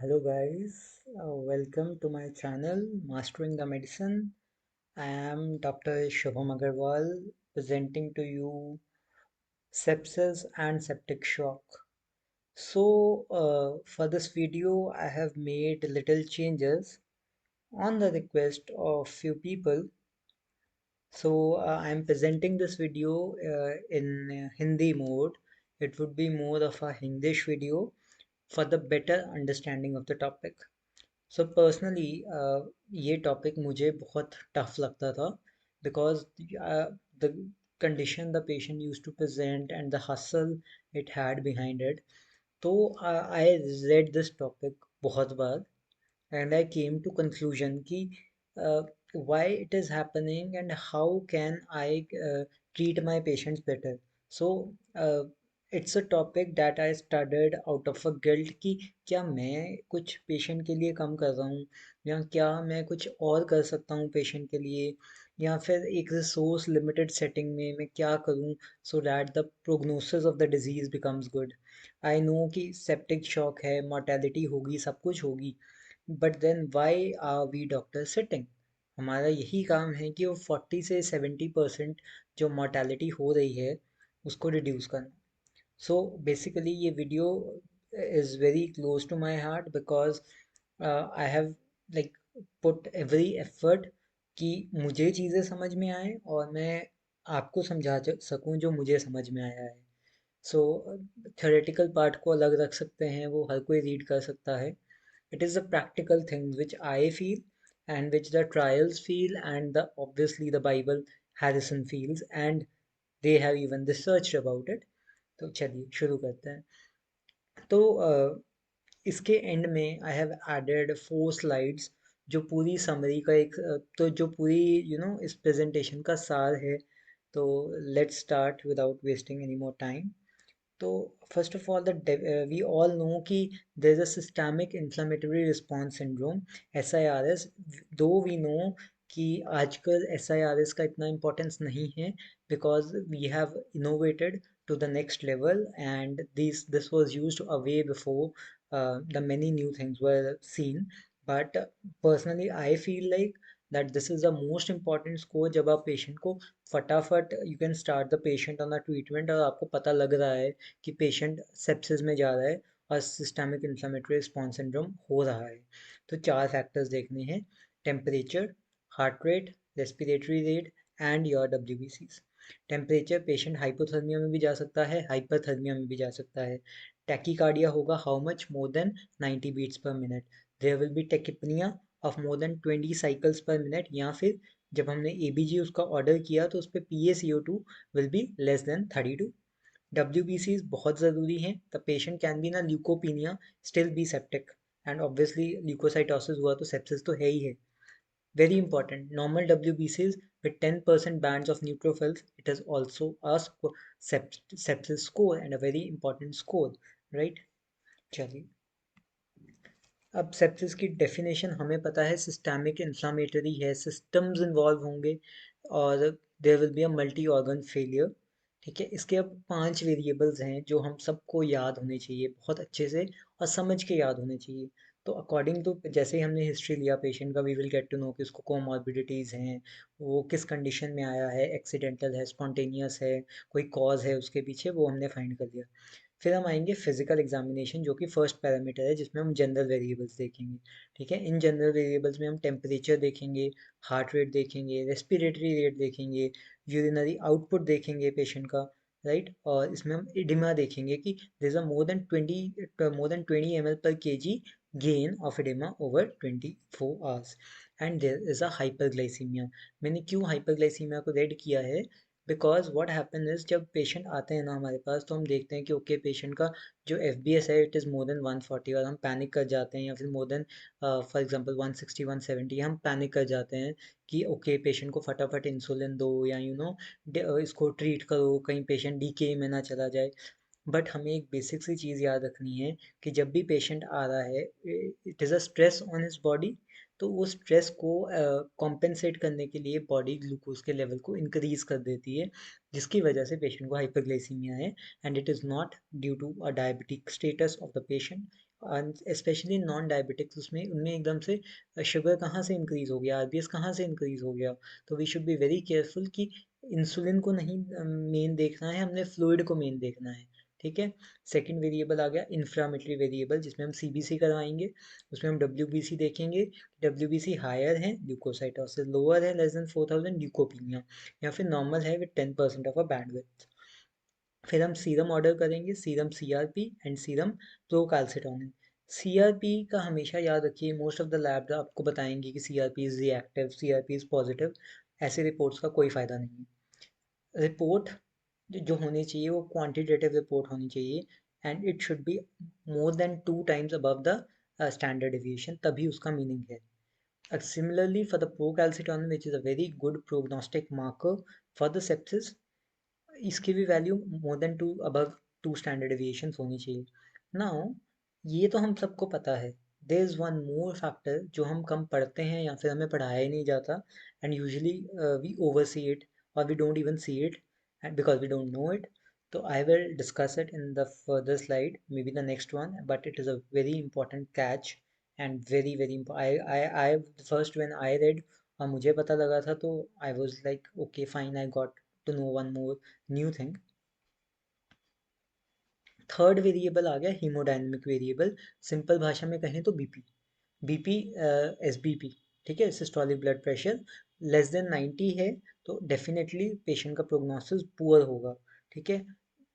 Hello guys, welcome to my channel Mastering the Medicine. I am Dr. Shubham Agarwal presenting to you sepsis and septic shock. For this video, I have made little changes on the request of few people. I am presenting this video in Hindi mode. It would be more of a Hindish video for the better understanding of the topic. So personally ये topic मुझे बहुत tough लगता था because the condition the patient use to present and the hassle it had behind it तो I read this topic बहुत बार and I came to conclusion कि why it is happening and how can I treat my patients better. So it's a topic that I studied out of a guilt कि क्या मैं कुछ patient के लिए कम कर रहा हूँ या क्या मैं कुछ और कर सकता हूँ पेशेंट के लिए या फिर एक रिसोर्स लिमिटेड सेटिंग में मैं क्या करूँ so that the prognosis of the disease becomes good. I know कि सेप्टिक शॉक है, मोर्टेलिटी होगी, सब कुछ होगी, but then why are we doctor sitting. हमारा यही काम है कि वो 40 से 70% जो मोर्टेलिटी हो रही है उसको रिड्यूस करना. सो बेसिकली ये video is very close to my heart because I have like put every effort कि मुझे चीज़ें समझ में आए और मैं आपको समझा सकूं जो मुझे समझ में आया है. सो थ्योरेटिकल पार्ट को अलग रख सकते हैं, वो हर कोई रीड कर सकता है. It is the practical things which I feel and which the trials feel and the obviously the Bible Harrison feels and they have even researched about it. तो चलिए शुरू करते हैं. तो इसके एंड में आई हैव एडेड 4 स्लाइड्स जो पूरी समरी का एक तो जो पूरी इस प्रेजेंटेशन का सार है. तो let's start without wasting any more time. तो first of all we all know कि there is a systemic inflammatory response syndrome S I R S. Though we know कि आजकल एस आई आर एस का इतना importance नहीं है because we have innovated to the next level and this was used away before the many new things were seen. But personally I feel like that this is the most important score जब आप patient को फटाफट you can start the patient on the treatment और आपको पता लग रहा है कि पेशेंट सेप्सिस में जा रहा है और सिस्टमिक इन्फ्लेमेटरी रिस्पॉन्स सिंड्रोम हो रहा है. तो 4 फैक्टर्स देखने हैं: temperature, heart rate, respiratory rate and your W. Temperature patient hypothermia में भी जा सकता है, हाइपरथर्मिया में भी जा सकता है. टैकीकार्डिया होगा how much more than 90 beats per minute. There will be tachypnoea of more than 20 cycles per minute या फिर जब हमने एबीजी उसका ऑर्डर किया तो उस पर PaCO2 will be less than 32. WBCs बहुत ज़रूरी हैं. द पेशेंट कैन बी ना leukopenia still be septic and obviously leukocytosis हुआ तो सेप्सिस तो है ही है. Very important. Normal WBCs with 10% bands of neutrophils, it is also a sepsis score and a very important score, right? चलिए, अब sepsis की definition हमें पता है, सिस्टमिक इन्फ्लामेटरी है, सिस्टम्स इन्वॉल्व होंगे और there will be a multi organ failure. ठीक है, इसके अब 5 वेरिएबल्स हैं जो हम सबको याद होने चाहिए बहुत अच्छे से और समझ के याद होने चाहिए. तो अकॉर्डिंग टू जैसे ही हमने हिस्ट्री लिया पेशेंट का, we will get to know कि उसको कोमॉर्बिडिटीज़ हैं, वो किस कंडीशन में आया है, एक्सीडेंटल है, स्पॉन्टेनियस है, कोई कॉज है उसके पीछे, वो हमने फाइंड कर लिया. फिर हम आएंगे फिजिकल एग्जामिनेशन जो कि फर्स्ट पैरामीटर है जिसमें हम जनरल वेरिएबल्स देखेंगे. ठीक है, इन जनरल वेरिएबल्स में हम टेम्परेचर देखेंगे, हार्ट रेट देखेंगे, रेस्पिरेटरी रेट देखेंगे, यूरिनरी आउटपुट देखेंगे पेशेंट का, राइट. और इसमें हम इडिमा देखेंगे कि there is a more than 20 ml per KG gain of oedema over 24 hours and there is a hyperglycaemia. मैंने क्यों हाइपरग्लाइसीमिया को रेड किया है? बिकॉज व्हाट हैपन इज जब पेशेंट आते हैं ना हमारे पास तो हम देखते हैं कि ओके पेशेंट का जो FBS है इट इज़ मोर देन 140 और हम पैनिक कर जाते हैं, या फिर मोर देन फॉर एग्जांपल 160 170 हम पैनिक कर जाते हैं कि ओके पेशेंट को फटाफट इंसुलिन दो या इसको ट्रीट करो कहीं पेशेंट डीके में ना चला जाए. बट हमें एक बेसिक सी चीज़ याद रखनी है कि जब भी पेशेंट आ रहा है it is a stress on his body. तो वो स्ट्रेस को कॉम्पेंसेट करने के लिए बॉडी ग्लूकोज के लेवल को इंक्रीज कर देती है जिसकी वजह से पेशेंट को हाइपरग्लाइसीमिया है. And it is not due to a diabetic status of the patient specially non diabetics, उसमें उनमें एकदम से शुगर कहाँ से इंक्रीज हो गया, आरबीएस कहाँ से इंक्रीज हो गया। तो we should be very careful कि इंसुलिन को नहीं मेन देखना है, हमने फ्लूइड को मेन देखना है। ठीक है। सेकंड वेरिएबल आ गया इंफ्लामेटरी वेरिएबल, जिसमें हम सीबीसी करवाएंगे। उसमें हम डब्ल्यूबीसी देखेंगे, डब्ल्यूबीसी हायर है, ल्यूकोसाइटोसिस लोअर है, लेस देन 4000, ल्यूकोपीनिया, या फिर नॉर्मल है विद 10% ऑफ अ बैंडविड्थ। फिर हम सीरम ऑर्डर करेंगे, serum CRP and serum procalcitonin. CRP का हमेशा याद रखिए, मोस्ट ऑफ द लैब आपको बताएंगे कि CRP is reactive, CRP is positive. ऐसे रिपोर्ट्स का कोई फ़ायदा नहीं है। रिपोर्ट जो होनी चाहिए वो क्वांटिटेटिव रिपोर्ट होनी चाहिए, and it should be more than 2 times above the standard deviation, तभी उसका मीनिंग है। Similarly, for the procalcitonin, which is a very good prognostic marker for the sepsis, इसकी भी value more than 2, above 2 standard deviations होनी चाहिए। Now ये तो हम सबको पता है। There is one more factor जो हम कम पढ़ते हैं या फिर हमें पढ़ाया ही नहीं जाता, and usually we over see it, और we don't even see it because we don't know it. तो I will discuss it in the further slide, may be the next one, but it is a very important catch and very very I first when I read और मुझे पता लगा था, तो I was like okay fine, I got to know one more new thing. Third variable आ गया haemodynamic variable, simple भाषा में कहें तो बीपी। बीपी, एसबीपी, ठीक है, systolic blood pressure less than 90 है तो डेफिनेटली पेशेंट का प्रोग्नोसिस पुअर होगा। ठीक है।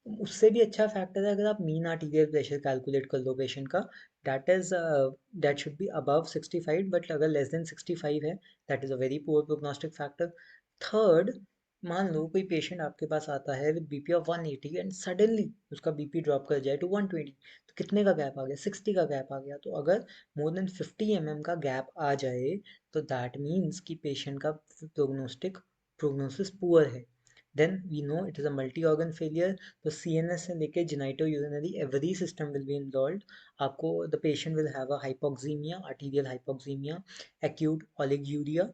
उससे भी अच्छा फैक्टर है अगर आप मीन आर्टीरियल प्रेशर कैलकुलेट कर लो पेशेंट का, that is that should be above 65, but अगर लेस देन 65 है that is a very poor prognostic factor. Third, मान लो कोई पेशेंट आपके पास आता है with BP of 180 and suddenly उसका बीपी ड्रॉप कर जाए टू 120, तो कितने का गैप आ गया, 60 का गैप आ गया। तो अगर मोर देन 50 का गैप आ जाए तो दैट मीन्स कि पेशेंट का प्रोग्नोसिस पुअर है। Then we know it is a multi organ failure. तो सीएनएस से लेके genito urinary every system will be involve. आपको the patient will have a hypoxaemia, arterial hypoxaemia, acute oliguria,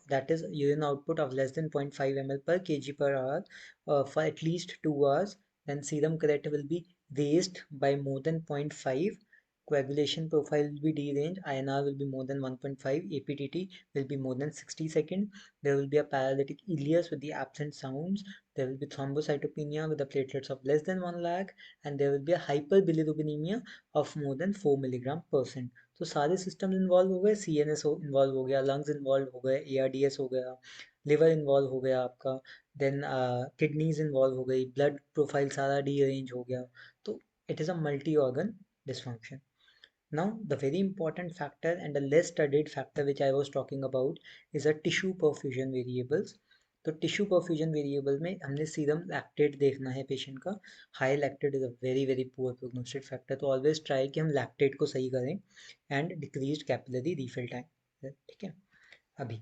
that is urine output of less than 0.5 ml per kg per hour for at least 2 hours. Then serum creatinine will be raised by more than 0.5. Coagulation profile will be deranged. INR will be more than 1.5. APTT will be more than 60 seconds. There will be a paralytic ileus with the absent sounds. There will be thrombocytopenia with the platelets of less than 1 lakh, and there will be a hyperbilirubinemia of more than 4 milligram percent. तो सारे system involve हो गए, C N S involve हो गया, lungs involve हो गए, A R D S हो गया, लिवर इन्वॉल्व हो गया आपका, देन किडनीज इन्वॉल्व हो गई, ब्लड प्रोफाइल सारा रीअरेंज हो गया। तो it is a multi organ dysfunction. Now, the very important factor and the less studied factor which I was talking about is a tissue perfusion variables. तो tissue perfusion variable में हमने serum lactate देखना है patient का। High lactate is a very very poor prognostic factor, तो always try कि हम lactate को सही करें and decrease capillary refill time. ठीक है। अभी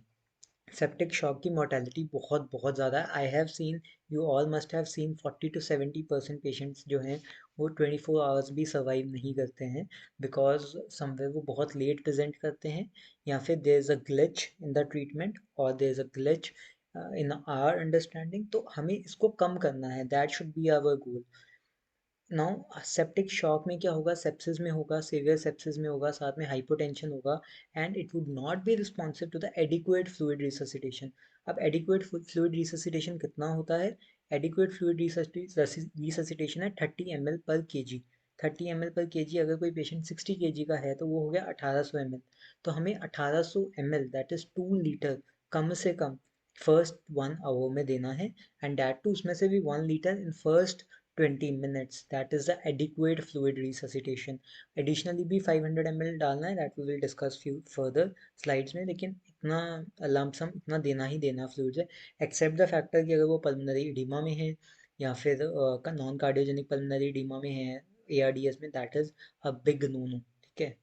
सेप्टिक शॉक की मोर्टेलिटी बहुत बहुत ज़्यादा है। I have seen, you all must have seen 40 to 70% patients जो हैं वो 24 आवर्स भी सर्वाइव नहीं करते हैं, बिकॉज समवेयर वो बहुत लेट प्रेजेंट करते हैं, या फिर there is a glitch in the treatment, और there is a glitch in our understanding. तो हमें इसको कम करना है, that should be our goal. Now septic shock में क्या होगा, सेप्सिस में होगा, सीवियर सेप्सिस में होगा, साथ में हाइपोटेंशन होगा, and it would not be responsive to the adequate fluid resuscitation. अब एडिक्वेट फ्लूइड रिससिटेशन कितना होता है, एडिक्वेट फ्लूइड रिससिटेशन है 30 ml पर के जी। 30 ml पर के जी, अगर कोई पेशेंट 60 kg का है तो वो हो गया 1800 ml। तो हमें 1800 ml, दैट इज 2 लीटर, कम से कम फर्स्ट 1 आवर में देना है, एंड दैट टू उसमें से भी 1 litre in first 20 minutes, that is the adequate fluid resuscitation. Additionally भी 500 ml डालना है, that we will discuss few further slides में, लेकिन इतना लमसम इतना देना ही देना फ्लूइड है, एक्सेप्ट द फैक्टर कि अगर वो पल्मोनरी इडीमा में है या फिर नॉन कार्डियोजेनिक पल्मोनरी इडीमा में है, एआरडीएस में, that is a big no no. ठीक है।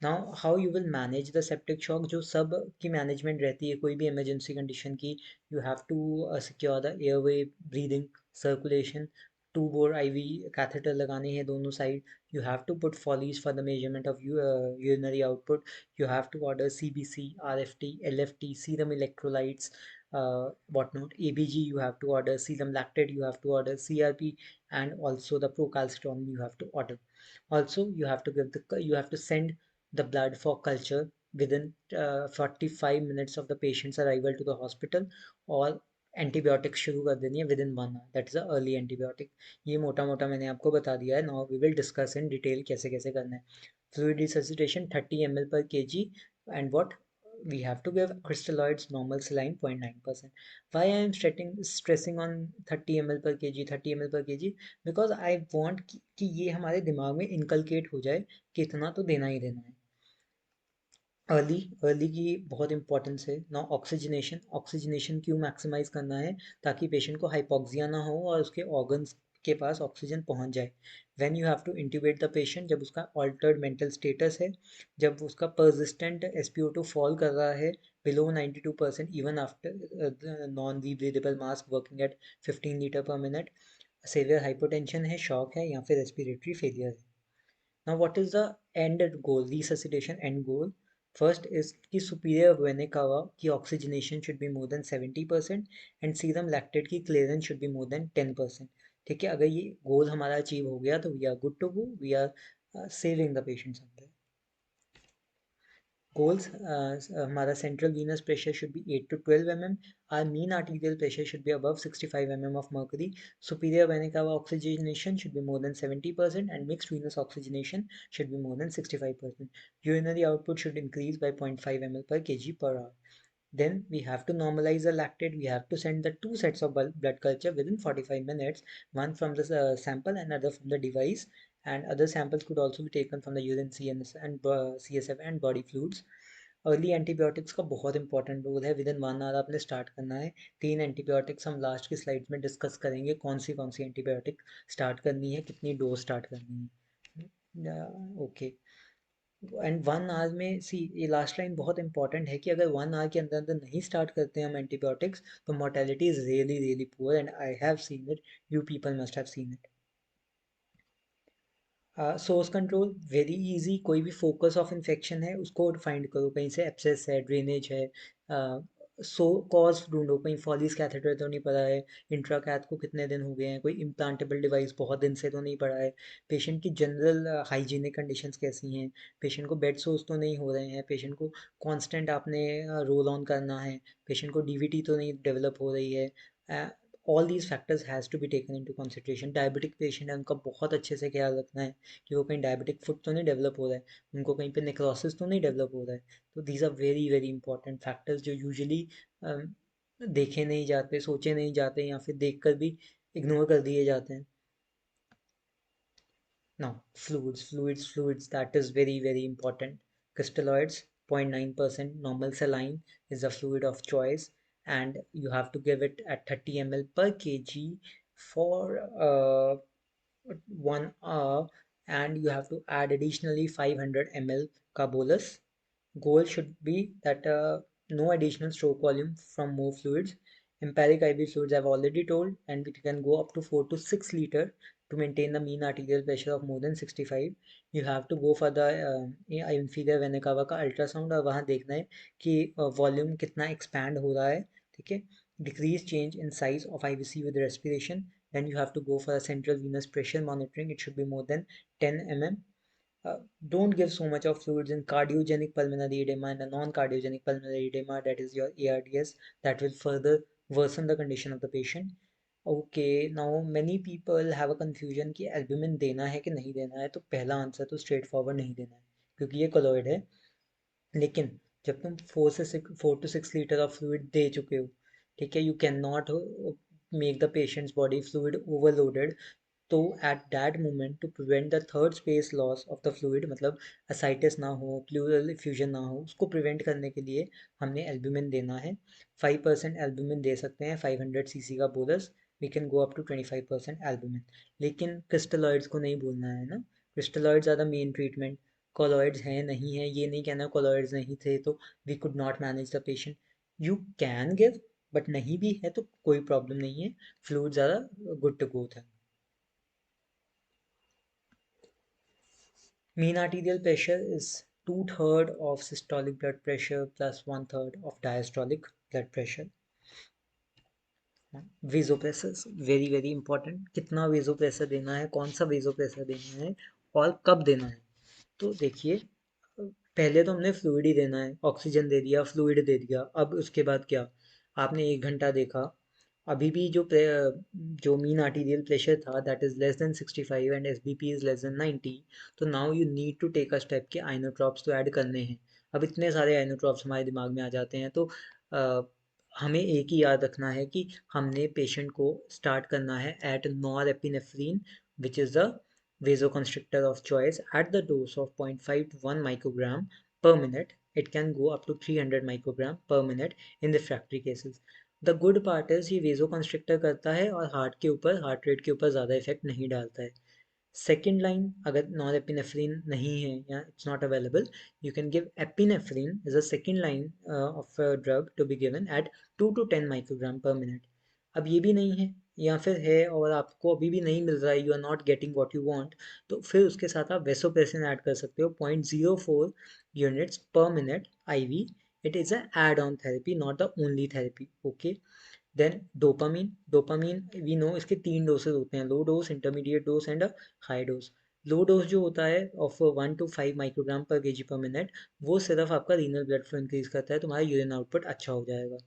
Now how you will manage the septic shock, जो सब की मैनेजमेंट रहती है कोई भी इमरजेंसी कंडीशन की। You have to secure the airway, breathing, circulation, two bore IV catheter लगाने हैं दोनों side. You have to put Foleys for the measurement of urinary output. You have to order CBC, RFT, LFT, serum electrolytes, whatnot. ABG you have to order, serum lactate you have to order, CRP, and also the procalcitonin you have to order. Also, you have to send the blood for culture within 45 minutes of the patient's arrival to the hospital, और antibiotics शुरू कर देनी है within 1 hour, that is a early antibiotic. ये मोटा मोटा मैंने आपको बता दिया है. Now we will discuss in detail कैसे कैसे करना है. Fluid resuscitation 30 ml/kg, and what we have to give crystalloids normal saline 0.9%. Why I am stressing on 30 ml/kg, 30 ml per kg? Because I want कि ये हमारे दिमाग में इनकलकेट हो जाए कि इतना तो देना ही देना है. अर्ली अर्ली की बहुत इंपॉर्टेंस है ना. ऑक्सीजनेशन, ऑक्सीजनेशन क्यों मैक्सिमाइज करना है? ताकि पेशेंट को हाइपोक्सिया ना हो और उसके ऑर्गन्स के पास ऑक्सीजन पहुंच जाए. When you have to intubate the patient, जब उसका ऑल्टर्ड मेंटल स्टेटस है, जब उसका परसिस्टेंट SpO2 फॉल कर रहा है below 92% even after non rebreathable mask working at 15 litre per minute, severe hypotension है, शॉक है, या फिर रेस्पिरेटरी फेलियर है. Now, what is the end goal? Resuscitation end goal. First is कि superior vena cava की oxygenation should be more than 70% and serum lactate की clearance should be more than 10%. ठीक है, अगर ये गोल हमारा अचीव हो गया तो we are good to go. We are saving the patient somewhere. Goals, हमारा central venous pressure should be 8 to 12 mm. Our mean arterial pressure should be above 65 mm of mercury. Superior vena cava oxygenation should be more than 70% and mixed venous oxygenation should be more than 65%. Urinary output should increase by 0.5 ml per kg per hour. Then we have to normalize the lactate. We have to send the two sets of blood culture within 45 minutes, one from the sample and other from the device. And other samples could also be taken from the urine, CNS and CSF and body fluids. Early antibiotics का बहुत important role है. Within 1 our आपने start करना है. 3 antibiotics हम last की slide में discuss करेंगे, कौन सी एंटीबायोटिक स्टार्ट करनी है, कितनी डोज स्टार्ट करनी है. ओके. एंड 1 आवर में सी, ये लास्ट लाइन बहुत इंपॉर्टेंट है कि अगर 1 आवर के अंदर अंदर नहीं स्टार्ट करते हैं हम एंटीबायोटिक्स, तो mortality is really really poor, and I have seen it. You people must have seen it. Source control very easy. कोई भी फोकस ऑफ इन्फेक्शन है उसको फाइंड करो, कहीं से एब्सेस है, ड्रेनेज है. सो कॉज ढूंढो, कहीं फॉलीज कैथेटर तो नहीं पड़ा है, इंट्रा कैथ को कितने दिन हो गए हैं, कोई इम्प्लांटेबल डिवाइस बहुत दिन से तो नहीं पड़ा है, पेशेंट की जनरल हाइजीनिक कंडीशंस कैसी हैं, पेशेंट को बेड सोर्स तो नहीं हो रहे हैं, पेशेंट को कांस्टेंट आपने रोल ऑन करना है, पेशेंट को DVT तो नहीं डेवलप हो रही है. All these factors has to be taken into consideration. Diabetic patient है, उनका बहुत अच्छे से ख्याल रखना है कि वो कहीं डायबिटिक फुट तो नहीं डेवलप हो रहा है, उनको कहीं पे नेक्रोसिस तो नहीं डेवलप हो रहा है. तो these are very very important factors जो यूजुअली देखे नहीं जाते, सोचे नहीं जाते, या फिर देखकर भी इग्नोर कर दिए जाते हैं. Now, fluids, that is very, very important. Crystalloids, 0.9%, normal saline is the fluid of choice, and you have to give it at 30 ml/kg for 1 hour, and you have to add additionally 500 ml ka bolus. Goal should be that no additional stroke volume from more fluids. Empiric IV fluids I've already told, and it can go up to 4 to 6 liter to maintain the mean arterial pressure of more than 65. You have to go for the inferior vena cava का ultrasound, और वहाँ देखना है कि volume कितना expand हो रहा है. ठीक है. Decrease change in size of IVC with respiration. Then you have to go for a central venous pressure monitoring. It should be more than 10 mm. Don't give so much of fluids in cardiogenic pulmonary edema and a non-cardiogenic pulmonary edema, that is your ARDS, that will further worsen the condition of the patient. Okay, now many people have a confusion कि albumin देना है कि नहीं देना है. तो पहला answer तो स्ट्रेट फॉरवर्ड नहीं देना है, क्योंकि ये कोलॉइड है. लेकिन जब तुम 4 to 6 लीटर ऑफ फ्लूइड दे चुके हो, ठीक है, you can not make the patient's body fluid overloaded. तो at that moment, to prevent the third space loss of the fluid, मतलब असाइटिस ना हो, प्लूरल इफ्यूजन ना हो, उसको प्रिवेंट करने के लिए हमने एल्ब्यूमिन देना है. 5% एल्ब्यूमिन दे सकते हैं, 500 cc का bolus. We can go up to 25% albumin. लेकिन क्रिस्टलॉइड्स को नहीं भूलना है ना. Crystalloids are the main treatment. Colloids हैं नहीं है ये नहीं कहना कॉलॉइड्स नहीं थे तो we could not manage the patient. You can give, but नहीं भी है तो कोई प्रॉब्लम नहीं है. Fluids are good to go था. Mean arterial pressure is 2/3 of systolic blood pressure plus 1/3 of diastolic blood pressure. Vasopressor very very important, कितना वेजो pressure देना है, कौन सा वेजो प्रेशर देना है और कब देना है। तो देखिए, पहले तो हमने फ्लूइड ही देना है, ऑक्सीजन दे दिया, फ्लूइड दे दिया। अब उसके बाद क्या, आपने 1 घंटा देखा, अभी भी जो मीन आर्टीरियल प्रेशर था that is less than 65 and SBP is less than 90, तो now you need to take a step कि आइनोट्रॉप्स तो ऐड करने हैं। अब इतने सारे आइनोट्रॉप्स हमारे दिमाग में आ जाते हैं, तो हमें एक ही याद रखना है कि हमने पेशेंट को स्टार्ट करना है at norepinephrine, which is the vasoconstrictor of choice, at the dose of 0.5 to 1 microgram per minute. It can go up to 300 microgram per minute in refractory cases. The good part is ये वेजो constrictor करता है और heart rate के ऊपर ज़्यादा effect नहीं डालता है। सेकेंड लाइन, अगर नॉन एपिनेफ्रीन नहीं है या it's not available, you can give epinephrine is a second line of drug to be given at 2 to 10 microgram per minute. अब ये भी नहीं है या फिर है और आपको अभी भी नहीं मिल रहा है, you are not getting what you want, तो फिर उसके साथ आप वेसोप्रेसिन ऐड कर सकते हो 0.04 units per minute IV. It is a add on therapy, not the only therapy. Okay, then dopamine we know इसके 3 डोसेज होते हैं, low dose, intermediate dose and high dose. Low dose जो होता है of 1 to 5 microgram per kg per minute, वो सिर्फ आपका renal blood flow increase करता है, तुम्हारा यूरिन आउटपुट अच्छा हो जाएगा।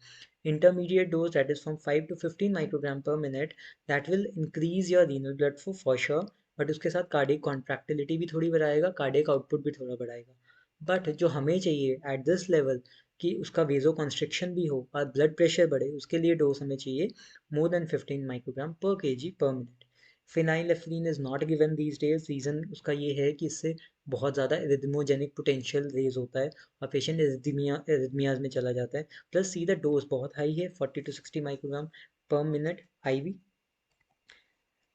Intermediate dose that is from 5 to 15 microgram per minute, that will increase your renal blood flow for sure, but उसके साथ कार्डियक कॉन्ट्रैक्टिलिटी भी थोड़ी बढ़ाएगा, कार्डियक आउटपुट भी थोड़ा बढ़ाएगा। बट जो हमें चाहिए एट दिस लेवल कि उसका वेजो कंस्ट्रिक्शन भी हो और ब्लड प्रेशर बढ़े, उसके लिए डोज हमें चाहिए more than 15 microgram per kg per minute. Phenylephrine is not given these days, reason उसका ये है कि इससे बहुत ज़्यादा एरिथमोजेनिक पोटेंशियल रेज होता है और पेशेंट एरिथमियाज में चला जाता है। प्लस सी द डोज बहुत हाई है, 40 to 60 microgram per minute IV.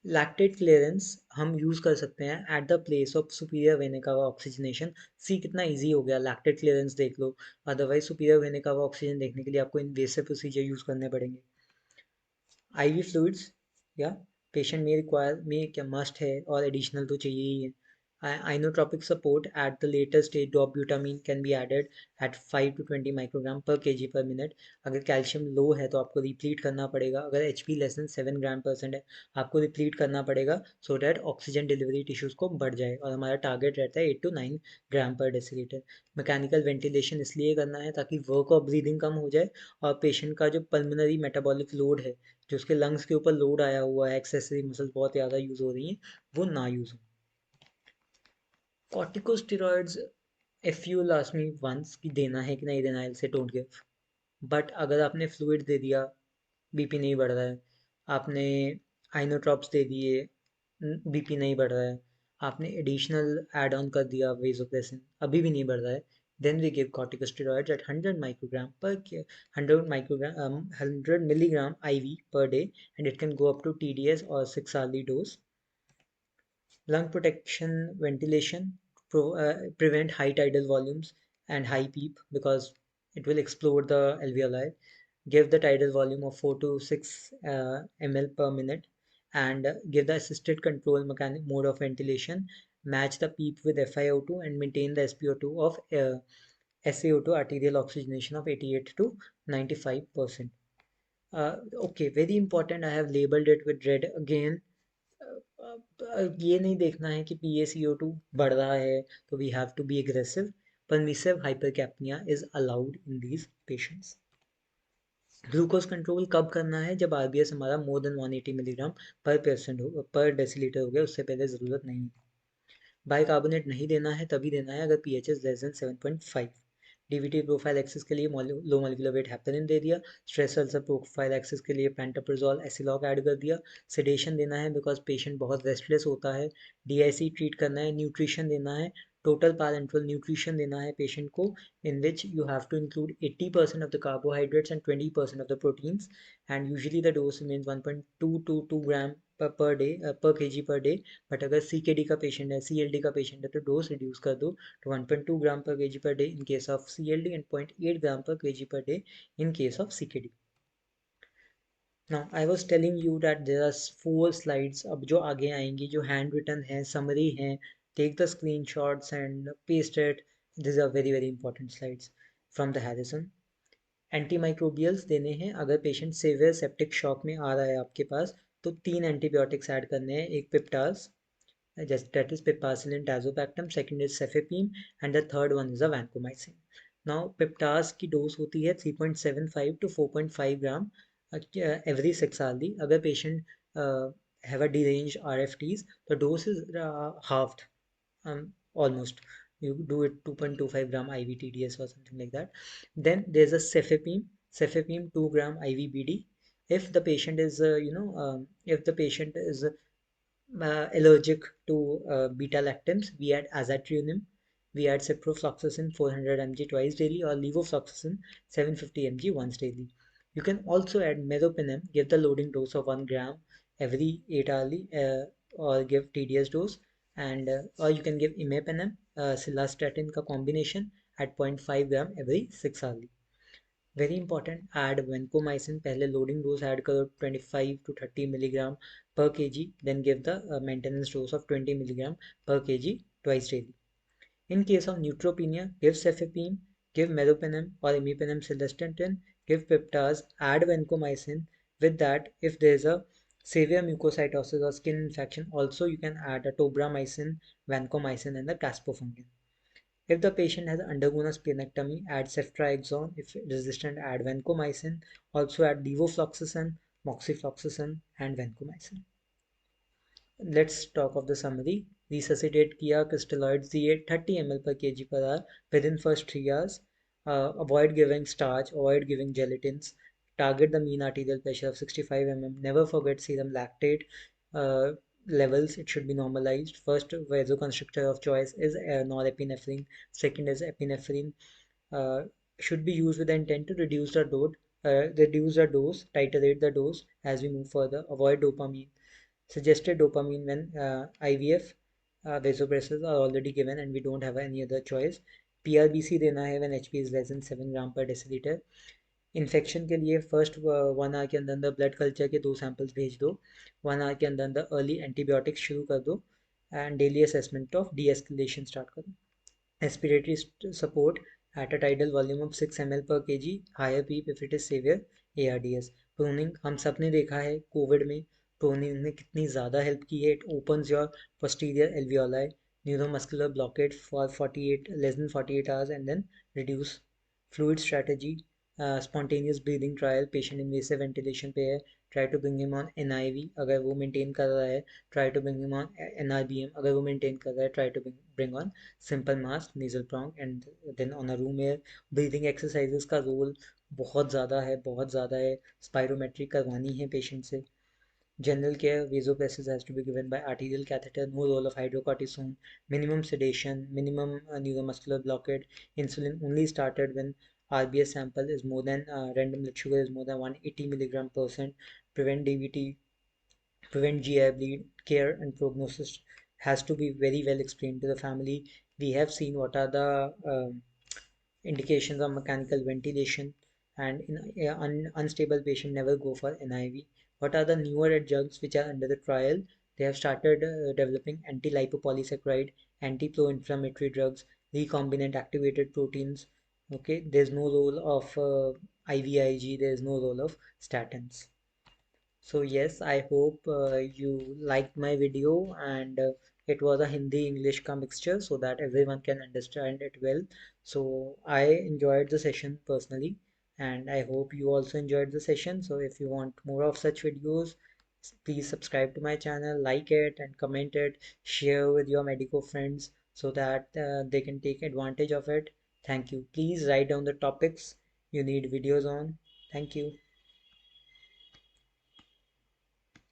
Lactate clearance हम यूज़ कर सकते हैं at the place of superior vena cava oxygenation. See कितना इजी हो गया, लैक्टेट क्लियरेंस देख लो, otherwise superior vena cava oxygen देखने के लिए आपको इन्वेसिव प्रोसीजर यूज़ करने पड़ेंगे। आईवी फ्लूइड्स या पेशेंट में रिक्वायर में क्या मस्ट है और एडिशनल तो चाहिए ही है। Inotropic support at the later stage, dobutamine can be added at 5 to 20 microgram per kg per minute. अगर कैल्शियम लो है तो आपको रिप्लीट करना पड़ेगा, अगर एच पी लेस देन 7 ग्राम% है आपको रिप्लीट करना पड़ेगा, so that oxygen delivery tissues को बढ़ जाए, और हमारा टारगेट रहता है 8 to 9 ग्राम पर डेसीलीटर। मैकेनिकल वेंटिलेशन इसलिए करना है ताकि वर्क ऑफ ब्रीदिंग कम हो जाए और पेशेंट का जो पल्मोनरी मेटाबॉलिक लोड है, जो उसके लंग्स के ऊपर लोड आया हुआ है, एक्सेसरी मसल्स बहुत ज़्यादा यूज़ हो रही हैं, वो ना यूज़ हो। Corticosteroids, if you ask me once कि देना है कि नहीं देना है, से डोंट गिव। बट अगर आपने फ्लूइड दे दिया, बीपी नहीं बढ़ रहा है, आपने आइनोट्रॉप्स दे दिए, बीपी नहीं बढ़ रहा है, आपने एडिशनल ऐड ऑन कर दिया वेसोप्रेसिन, अभी भी नहीं बढ़ रहा है, then we give corticosteroids at 100 microgram per 100 milligram IV per day, and it can go up to TDS or 6 hourly dose. Lung protection, ventilation, prevent high tidal volumes and high PEEP because it will explode the alveoli. Give the tidal volume of 4 to 6 ml per minute, and give the assisted control mechanic mode of ventilation. Match the PEEP with FiO2 and maintain the SpO2 of SaO2 arterial oxygenation of 88 to 95%. Okay, very important. I have labeled it with red again. ये नहीं देखना है कि PaCO2 बढ़ रहा है तो we have to be aggressive. Permissive hypercapnia is allowed in these patients. Glucose control कब करना है, जब आरबीएस हमारा more than 180 milligram per percent हो, पर डेसीलीटर हो गया, उससे पहले ज़रूरत नहीं है। बाइकार्बोनेट नहीं देना है, तभी देना है अगर pH is less then 7.5। DVT profile axis के लिए लो मोलिकुलर वेट हेपेरिन दे दिया। स्ट्रेस अल्सर प्रोफाइल एक्सिस के लिए पेंटाप्रोजोल एसिलॉक ऐड कर दिया। सेडेशन देना है बिकॉज पेशेंट बहुत रेस्टलेस होता है। डीआईसी ट्रीट करना है, न्यूट्रिशन देना है, टोटल पैरेंटल न्यूट्रिशन देना है पेशेंट को, in which you have to include 80% of the carbohydrates and 20% of the proteins, and usually the dose remains 1.2 to 2 gram per day per kg per day। But अगर CKD का patient है, CLD का patient है, तो dose reduce कर दो to 1.2 ग्राम पर kg per day in case of CLD and 0.8 gram per kg per day in case of CKD। Now I was telling you that there are 4 slides अब जो आगे आएंगी, जो हैंड रिटन है, summary है, take the screenshots and paste it. These are very very important slides from the Harrison, antimicrobials देने हैं। अगर पेशेंट सीवियर सेप्टिक शॉक में आ रहा है आपके पास, तो 3 एंटीबायोटिक्स ऐड करने हैं। एक पिप्टास, just that is piperacillin tazobactam, second is cefepime, and the third one is a vancomycin. Now piptaz की डोज होती है 3.75 to 4.5 ग्राम every 6 hourly. अगर patient have a deranged RFTs, the dose is halved, almost. You do it 2.25 gram IVTDS or something like that. Then there's a cefepime 2 gram IVBD. If the patient is, if the patient is allergic to beta lactams, we add azathioprine, we add ciprofloxacin 400 mg twice daily, or levofloxacin 750 mg once daily. You can also add meropenem, give the loading dose of 1 gram every 8 hourly, or give TDS dose, and or you can give imipenem, cilastatin का combination at 0.5 gram every 6 hourly. Very important, add vancomycin. पहले loading dose add करो 25 to 30 milligram per kg, then give the maintenance dose of 20 milligram per kg twice daily. In case of neutropenia, give cefepime, give meropenem or imipenem cilastatin, give piptaz, add vancomycin. With that, if there is a severe mucositis or skin infection, also you can add a tobramycin, vancomycin, and the caspofungin. If the patient has undergone a splenectomy, add ceftriaxone. If resistant, add vancomycin. Also add levofloxacin, moxifloxacin, and vancomycin. Let's talk of the summary. Resuscitate किया, crystalloids दिए 30 ml per kg per hour within first 3 hours. Avoid giving starch, avoid giving gelatins. Target the mean arterial pressure of 65 mm. Never forget serum lactate uh, levels. It should be normalized. First vasoconstrictor of choice is norepinephrine. Second is epinephrine. Uh, should be used with the intent to reduce the dose, titrate the dose as we move further. Avoid dopamine. Suggested dopamine when IVF vasopressors are already given and we don't have any other choice. PRBC देना है when HP is less than 7 gram per deciliter. Infection के लिए first 1 our के अंदर अंदर blood culture के 2 samples भेज दो, 1 आवर के अंदर अंदर अर्ली एंटीबायोटिक्स शुरू कर दो, and daily assessment of D escalation start करो. Respiratory support at a tidal volume of 6 ml per kg, higher PEEP if it is severe ARDS. Pruning हम सब ने देखा है कोविड में प्रोनिंग ने कितनी ज़्यादा हेल्प की है. It opens your posterior alveoli, neuromuscular blockade for 48 less than 48 hours, and then reduce. Fluid strategy, spontaneous breathing trial, patient invasive ventilation पे है, try to bring him on NIV अगर वो maintain कर रहा है, try to bring him on NRBM अगर वो maintain कर रहा है, try to bring on simple mask, nasal prong, and then on a room air. breathing exercises का रोल बहुत ज़्यादा है, बहुत ज़्यादा है. spirometry करवानी है पेशेंट से. General care, vasopressin has to be given by arterial catheter, no role of hydrocortisone, minimum sedation, minimum neuromuscular blockade. Insulin only started when RBS sample is more than, random blood sugar is more than 180 milligram percent. Prevent DVT, prevent GI bleed. Care and prognosis has to be very well explained to the family. We have seen what are the indications of mechanical ventilation, and in unstable patient never go for NIV. What are the newer adjuncts which are under the trial? They have started developing anti-lipopolysaccharide, anti-pro-inflammatory drugs, recombinant activated proteins. Okay, there's no role of IVIG, there's no role of statins. So yes, I hope you liked my video, and it was a Hindi English ka mixture so that everyone can understand it well. So I enjoyed the session personally, and I hope you also enjoyed the session. So if you want more of such videos, please subscribe to my channel, like it and comment it, share with your medico friends so that they can take advantage of it. Thank you. Please write down the topics you need videos on. Thank you.